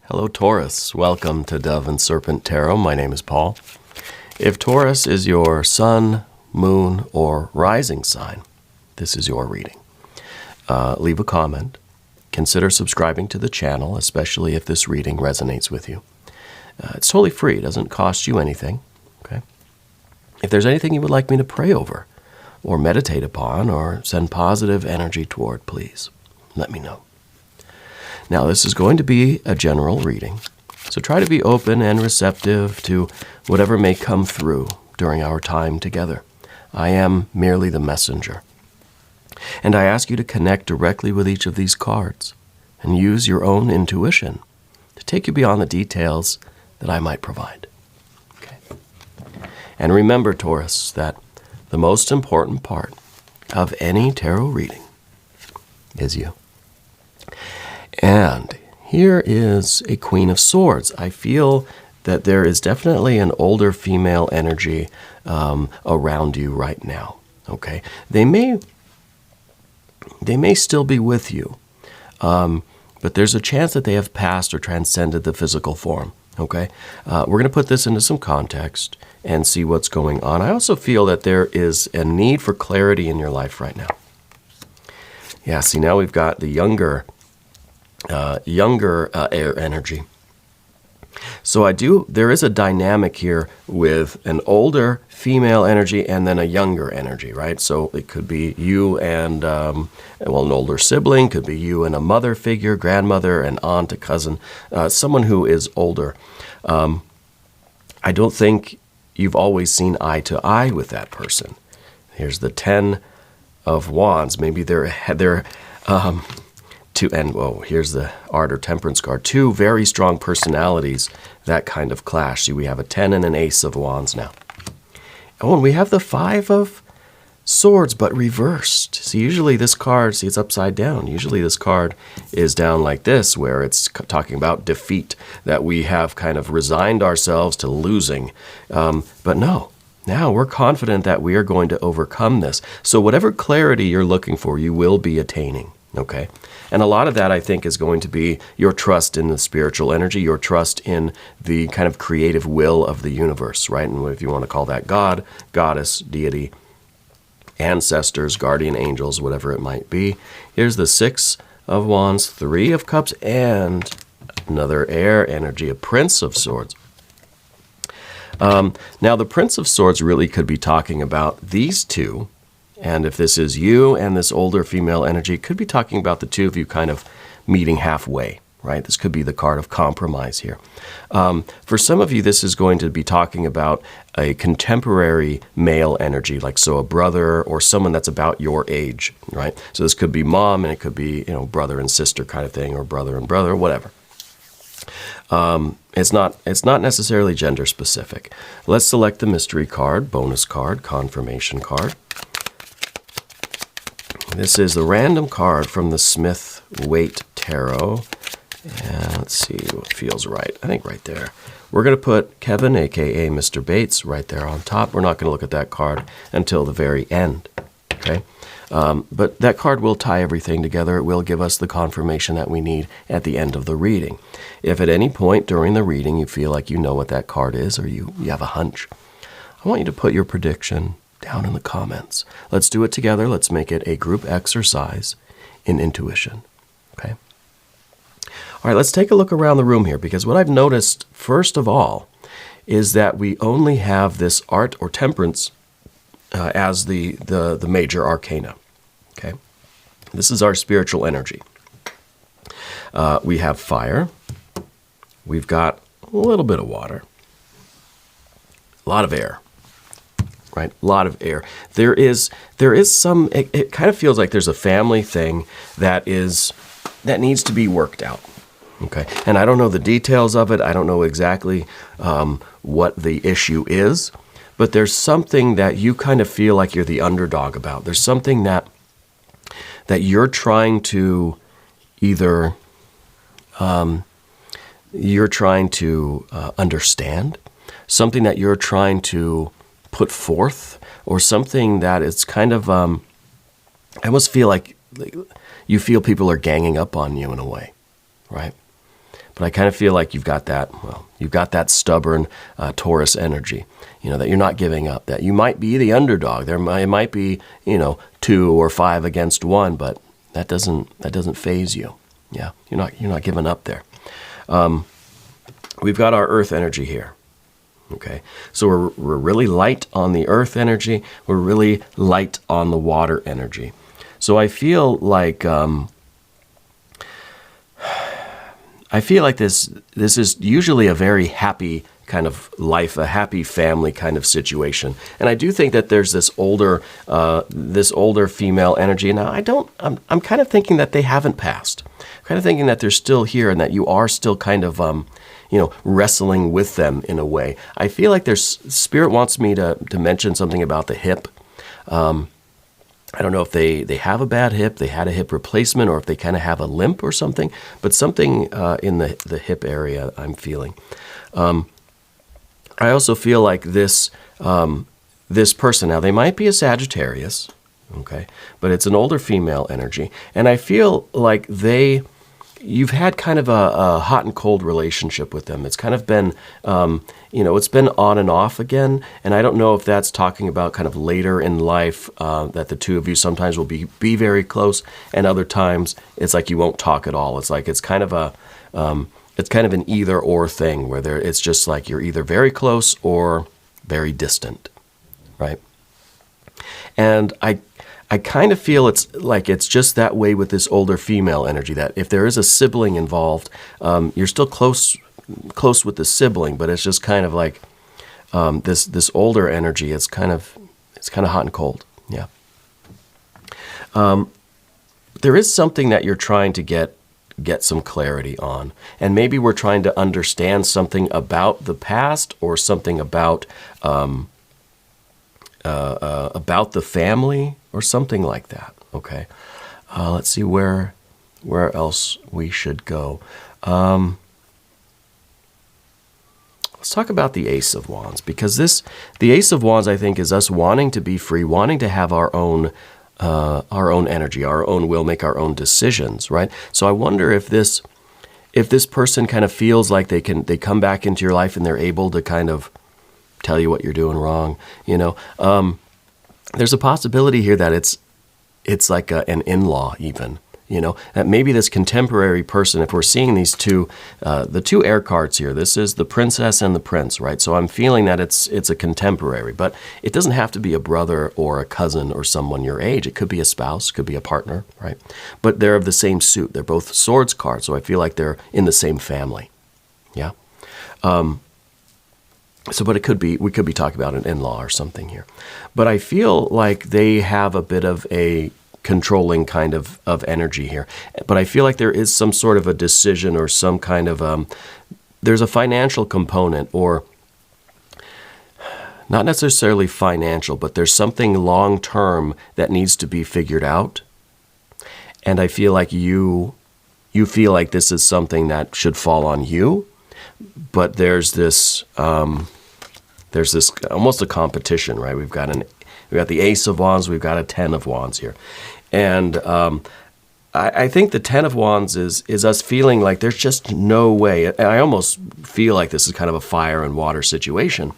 Hello, Taurus. Welcome to Dove and Serpent Tarot. My name is Paul. If Taurus is your sun, moon, or rising sign, this is your reading. Leave a comment. Consider subscribing to the channel, especially if this reading resonates with you. It's totally free. It doesn't cost you anything. Okay. If there's anything you would like me to pray over or meditate upon or send positive energy toward, please let me know. Now, this is going to be a general reading, so try to be open and receptive to whatever may come through during our time together. I am merely the messenger. And I ask you to connect directly with each of these cards and use your own intuition to take you beyond the details that I might provide. Okay. And remember, Taurus, that the most important part of any tarot reading is you. And here is a Queen of Swords. I feel that there is definitely an older female energy around you right now. Okay, they may still be with you, but there's a chance that they have passed or transcended the physical form. Okay, we're going to put this into some context and see what's going on. I also feel that there is a need for clarity in your life right now. Yeah, see, now we've got the younger air energy. So there is a dynamic here with an older female energy and then a younger energy, right? So it could be you and, an older sibling, could be you and a mother figure, grandmother, an aunt, a cousin, someone who is older. I don't think you've always seen eye to eye with that person. Here's the 10 of Wands. Maybe here's the Art or Temperance card. Two very strong personalities that kind of clash. See, we have a 10 and an Ace of Wands now. Oh, and we have the 5 of Swords, but reversed. See, usually this card, see, it's upside down. Usually this card is down like this, where it's talking about defeat, that we have kind of resigned ourselves to losing. But no, now we're confident that we are going to overcome this. So whatever clarity you're looking for, you will be attaining. Okay? And a lot of that, I think, is going to be your trust in the spiritual energy, your trust in the kind of creative will of the universe, right? And if you want to call that God, goddess, deity, ancestors, guardian angels, whatever it might be. Here's the 6 of Wands, 3 of Cups, and another air energy, a Prince of Swords. Now, the Prince of Swords really could be talking about these two. And if this is you and this older female energy, it could be talking about the two of you kind of meeting halfway, right? This could be the card of compromise here. For some of you, this is going to be talking about a contemporary male energy, like so a brother or someone that's about your age, right? So this could be mom, and it could be, brother and sister kind of thing, or brother and brother, whatever. It's not necessarily gender specific. Let's select the mystery card, bonus card, confirmation card. This is the random card from the Smith-Waite Tarot. And let's see what feels right. I think right there. We're going to put Kevin, a.k.a. Mr. Bates, right there on top. We're not going to look at that card until the very end. Okay? But that card will tie everything together. It will give us the confirmation that we need at the end of the reading. If at any point during the reading you feel like you know what that card is, or you have a hunch, I want you to put your prediction down in the comments. Let's do it together. Let's make it a group exercise in intuition. Okay? All right, let's take a look around the room here, because what I've noticed, first of all, is that we only have this Art or Temperance as the major arcana. Okay? This is our spiritual energy. We have fire. We've got a little bit of water. A lot of air. Right? A lot of air. There is some, it kind of feels like there's a family thing that needs to be worked out. Okay. And I don't know the details of it. I don't know exactly what the issue is, but there's something that you kind of feel like you're the underdog about. There's something that you're trying to either, understand, something that you're trying to put forth, or something that it's kind of, I almost feel like you feel people are ganging up on you in a way, right? But I kind of feel like you've got that stubborn Taurus energy, that you're not giving up, that you might be the underdog. It might be, 2 or 5 against 1, but that doesn't faze you. Yeah, you're not giving up there. We've got our earth energy here. Okay, so we're really light on the earth energy. We're really light on the water energy. So I feel like this is usually a very happy kind of life, a happy family kind of situation. And I do think that there's this older female energy. Now I'm kind of thinking that they haven't passed. I'm kind of thinking that they're still here and that you are still kind of wrestling with them in a way. I feel like Spirit wants me to mention something about the hip. I don't know if they have a bad hip, they had a hip replacement, or if they kind of have a limp or something, but something in the hip area I'm feeling. I also feel like this person, now they might be a Sagittarius, okay, but it's an older female energy, and I feel like you've had kind of a hot and cold relationship with them. It's kind of been, it's been on and off again. And I don't know if that's talking about kind of later in life that the two of you sometimes will be very close, and other times it's like you won't talk at all. It's like it's kind of an either or thing where it's just like you're either very close or very distant, right? And I kind of feel it's just that way with this older female energy, that if there is a sibling involved, you're still close with the sibling, but it's just kind of like this older energy. It's kind of hot and cold. Yeah. There is something that you're trying to get some clarity on, and maybe we're trying to understand something about the past or something about the family or something like that. Okay, let's see where else we should go. Let's talk about the Ace of Wands, because the Ace of Wands, I think, is us wanting to be free, wanting to have our own energy, our own will, make our own decisions, right? So I wonder if this person kind of feels like they come back into your life and they're able to kind of tell you what you're doing wrong. There's a possibility here that it's like an in-law even. That maybe this contemporary person, if we're seeing these the two air cards here, this is the princess and the prince, right? So I'm feeling that it's a contemporary, but it doesn't have to be a brother or a cousin or someone your age. It could be a spouse, could be a partner, right? But they're of the same suit. They're both swords cards, so I feel like they're in the same family. Yeah. But we could be talking about an in-law or something here. But I feel like they have a bit of a controlling kind of energy here. But I feel like there is some sort of a decision or some kind of, there's a financial component, or not necessarily financial, but there's something long-term that needs to be figured out. And I feel like you feel like this is something that should fall on you, but there's this almost a competition, right? We've got the Ace of Wands, we've got a 10 of Wands here. And I think the 10 of Wands is us feeling like there's just no way. And I almost feel like this is kind of a fire and water situation.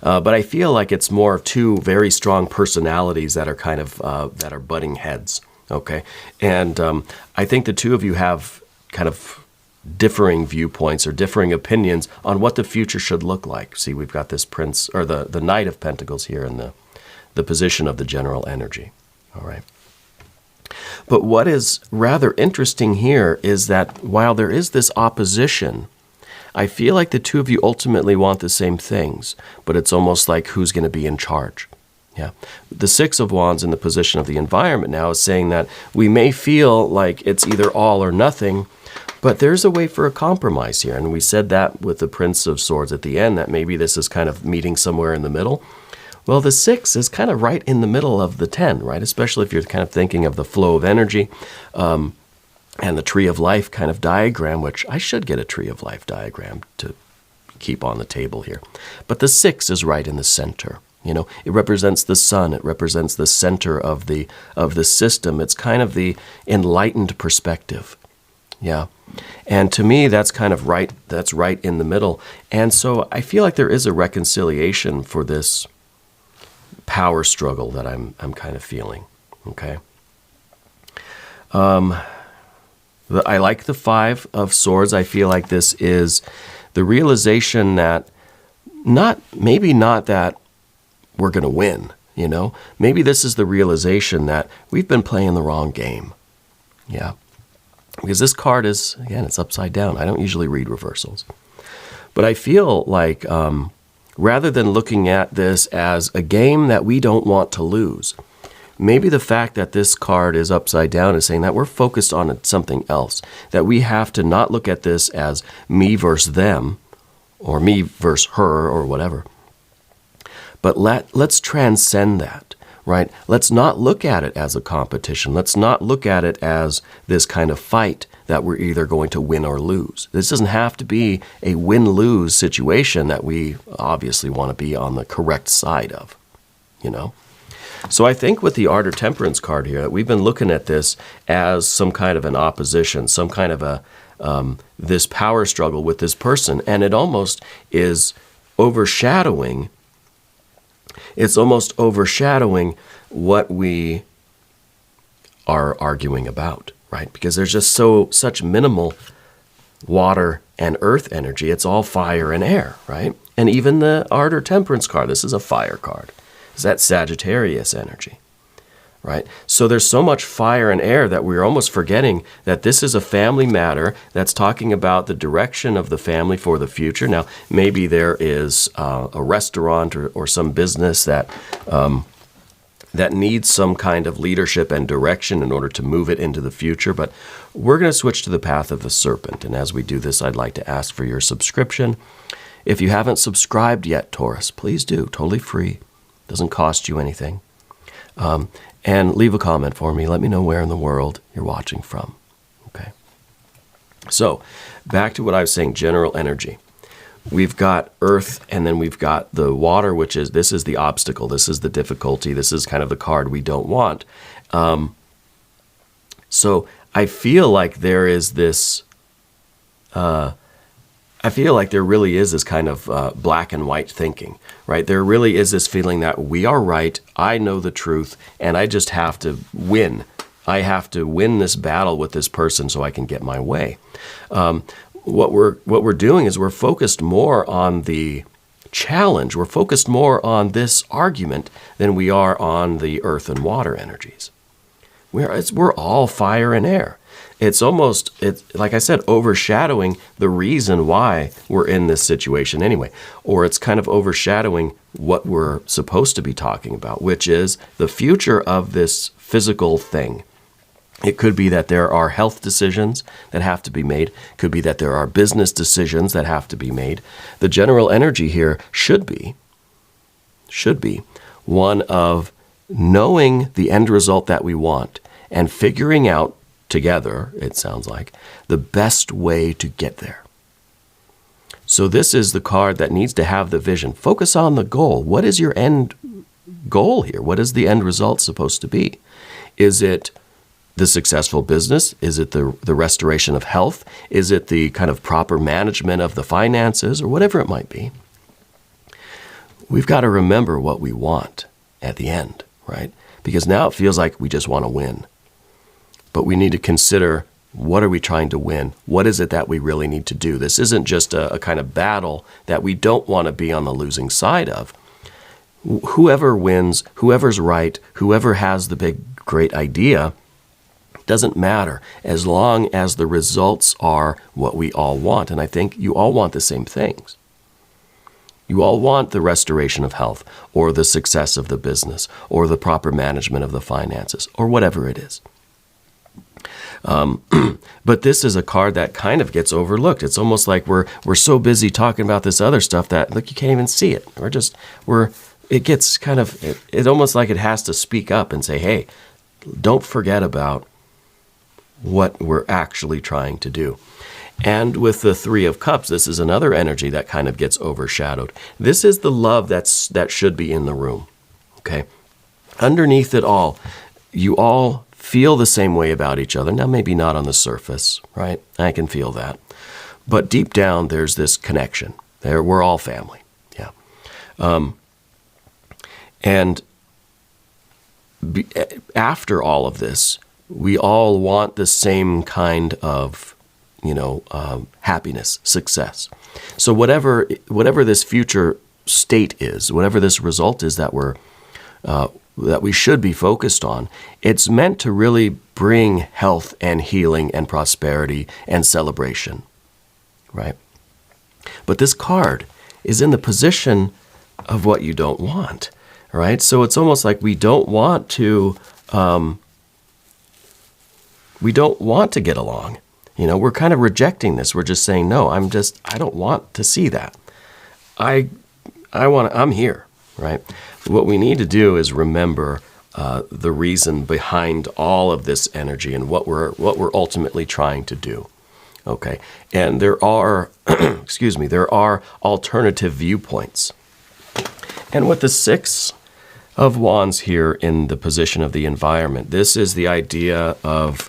But I feel like it's more of two very strong personalities that are kind of that are butting heads. Okay, and I think the two of you have kind of differing viewpoints or differing opinions on what the future should look like. See, we've got this Prince, or the Knight of Pentacles here in the position of the general energy. All right. But what is rather interesting here is that while there is this opposition, I feel like the two of you ultimately want the same things, but it's almost like who's going to be in charge. Yeah. The Six of Wands in the position of the environment now is saying that we may feel like it's either all or nothing, but there's a way for a compromise here. And we said that with the Prince of Swords at the end, that maybe this is kind of meeting somewhere in the middle. Well, the 6 is kind of right in the middle of the 10, right? Especially if you're kind of thinking of the flow of energy and the Tree of Life kind of diagram, which I should get a Tree of Life diagram to keep on the table here. But the 6 is right in the center. It represents the sun. It represents the center of the system. It's kind of the enlightened perspective. Yeah. And to me, that's kind of right. That's right in the middle. And so I feel like there is a reconciliation for this power struggle that I'm kind of feeling. Okay. I like the Five of Swords. I feel like this is the realization that maybe not that we're going to win, you know? Maybe this is the realization that we've been playing the wrong game. Yeah. Because this card is, again, it's upside down. I don't usually read reversals. But I feel like rather than looking at this as a game that we don't want to lose, maybe the fact that this card is upside down is saying that we're focused on something else, that we have to not look at this as me versus them, or me versus her, or whatever. But let's transcend that, right? Let's not look at it as a competition. Let's not look at it as this kind of fight that we're either going to win or lose. This doesn't have to be a win-lose situation that we obviously want to be on the correct side of, you know? So I think with the Art or Temperance card here, that we've been looking at this as some kind of an opposition, some kind of this power struggle with this person, and it almost is overshadowing. It's almost overshadowing what we are arguing about, right? Because there's just such minimal water and earth energy. It's all fire and air, right? And even the Art or Temperance card, this is a fire card. It's that Sagittarius energy, right? So there's so much fire and air that we're almost forgetting that this is a family matter that's talking about the direction of the family for the future. Now, maybe there is a restaurant or some business that needs some kind of leadership and direction in order to move it into the future. But we're going to switch to the path of the serpent. And as we do this, I'd like to ask for your subscription. If you haven't subscribed yet, Taurus, please do. Totally free. Doesn't cost you anything. And leave a comment for me. Let me know where in the world you're watching from. Okay. So back to what I was saying, general energy. We've got earth, and then we've got the water, this is the obstacle. This is the difficulty. This is kind of the card we don't want. So I feel like there is this, I feel like there really is this kind of black and white thinking, right? There really is this feeling that we are right, I know the truth, and I just have to win. I have to win this battle with this person so I can get my way. What we're doing is we're focused more on the challenge. We're focused more on this argument than we are on the earth and water energies. We're all fire and air. It's like I said, overshadowing the reason why we're in this situation anyway. Or it's kind of overshadowing what we're supposed to be talking about, which is the future of this physical thing. It could be that there are health decisions that have to be made. It could be that there are business decisions that have to be made. The general energy here should be one of knowing the end result that we want and figuring out together, it sounds like, the best way to get there. So this is the card that needs to have the vision. Focus on the goal. What is your end goal here? What is the end result supposed to be? Is it the successful business? Is it the restoration of health? Is it the kind of proper management of the finances, or whatever it might be? We've got to remember what we want at the end, right? Because now it feels like we just want to win. But we need to consider, what are we trying to win? What is it that we really need to do? This isn't just a kind of battle that we don't want to be on the losing side of. Whoever wins, whoever's right, whoever has the big, great idea, doesn't matter as long as the results are what we all want. And I think you all want the same things. You all want the restoration of health, or the success of the business, or the proper management of the finances, or whatever it is. But this is a card that kind of gets overlooked. It's almost like we're so busy talking about this other stuff that, look, you can't even see it. It gets kind of, it's almost like it has to speak up and say, hey, don't forget about what we're actually trying to do. And with the Three of Cups, this is another energy that kind of gets overshadowed. This is the love that should be in the room, okay? Underneath it all, you all feel the same way about each other. Now, maybe not on the surface, right? I can feel that. But deep down, there's this connection. We're all family, yeah. After all of this, we all want the same kind of, happiness, success. So whatever this future state is, whatever this result is that we should be focused on, it's meant to really bring health and healing and prosperity and celebration, right? But this card is in the position of what you don't want, right? So it's almost like we don't want to get along. We're kind of rejecting this. We're just saying, no, I don't want to see that. I'm here, right? What we need to do is remember the reason behind all of this energy and what we're ultimately trying to do. Okay, and there are, there are alternative viewpoints. And with the Six of Wands here in the position of the environment, this is the idea of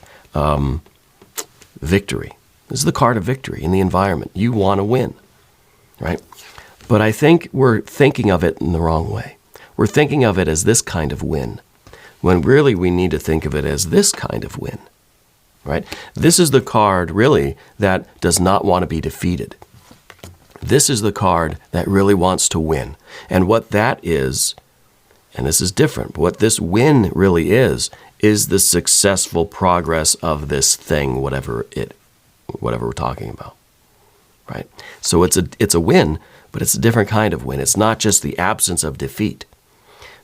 victory. This is the card of victory in the environment. You want to win, right? But I think we're thinking of it in the wrong way. We're thinking of it as this kind of win, when really we need to think of it as this kind of win, right? This is the card, really, that does not want to be defeated. This is the card that really wants to win. And what that is, and this is different, what this win really is the successful progress of this thing, whatever we're talking about, right? So it's a win, but it's a different kind of win. It's not just the absence of defeat.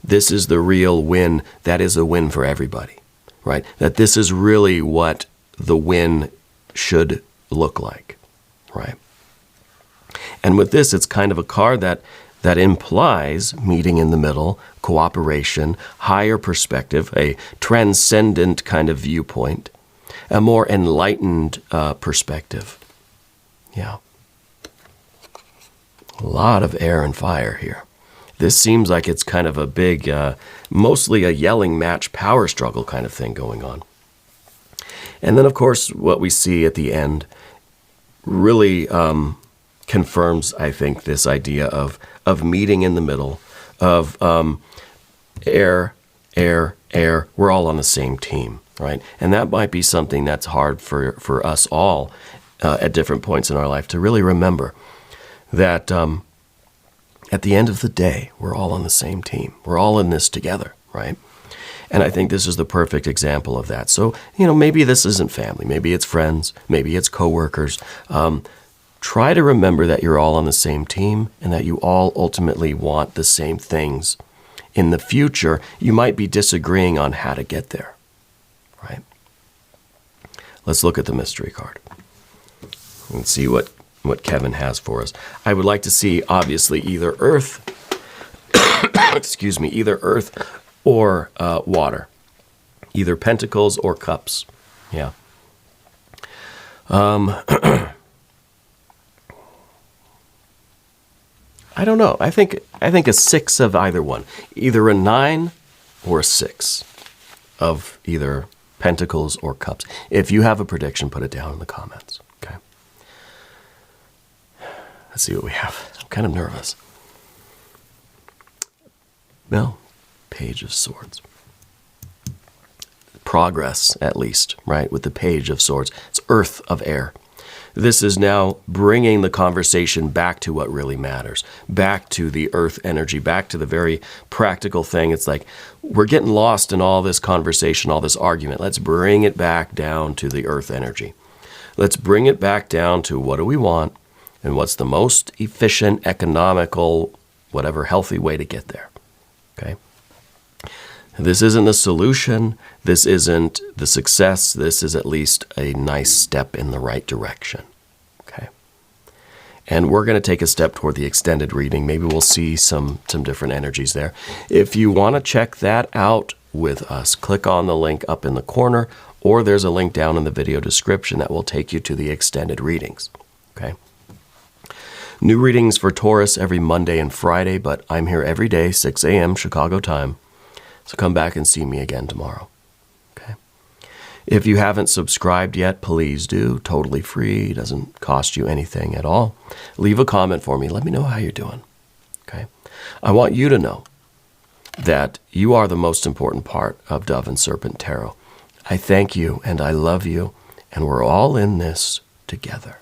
This is the real win that is a win for everybody, right? That this is really what the win should look like, right? And with this, it's kind of a card that implies meeting in the middle, cooperation, higher perspective, a transcendent kind of viewpoint, a more enlightened perspective. Yeah. A lot of air and fire here. This seems like it's kind of a big, mostly a yelling match power struggle kind of thing going on. And then, of course, what we see at the end really confirms, I think, this idea of meeting in the middle, of air. We're all on the same team, right? And that might be something that's hard for us all at different points in our life to really remember that at the end of the day, we're all on the same team. We're all in this together, right? And I think this is the perfect example of that. So, maybe this isn't family. Maybe it's friends. Maybe it's coworkers. Try to remember that you're all on the same team and that you all ultimately want the same things. In the future, you might be disagreeing on how to get there, right? Let's look at the mystery card and see what Kevin has for us. I would like to see, obviously, either earth, either earth or water, either pentacles or cups. Yeah. I don't know. I think a 6 of either one, either a 9 or a 6 of either pentacles or cups. If you have a prediction, put it down in the comments. Okay. Let's see what we have. I'm kind of nervous. Well, Page of Swords. Progress, at least, right? With the Page of Swords. It's earth of air. This is now bringing the conversation back to what really matters, back to the earth energy, back to the very practical thing. It's like we're getting lost in all this conversation, all this argument. Let's bring it back down to the earth energy. Let's bring it back down to what do we want and what's the most efficient, economical, whatever healthy way to get there. Okay? This isn't the solution. This isn't the success. This is at least a nice step in the right direction. Okay. And we're going to take a step toward the extended reading. Maybe we'll see some different energies there. If you want to check that out with us, click on the link up in the corner, or there's a link down in the video description that will take you to the extended readings. Okay. New readings for Taurus every Monday and Friday, but I'm here every day, 6 a.m. Chicago time. So come back and see me again tomorrow. Okay? If you haven't subscribed yet, please do. Totally free. Doesn't cost you anything at all. Leave a comment for me. Let me know how you're doing. Okay? I want you to know that you are the most important part of Dove and Serpent Tarot. I thank you and I love you, and we're all in this together.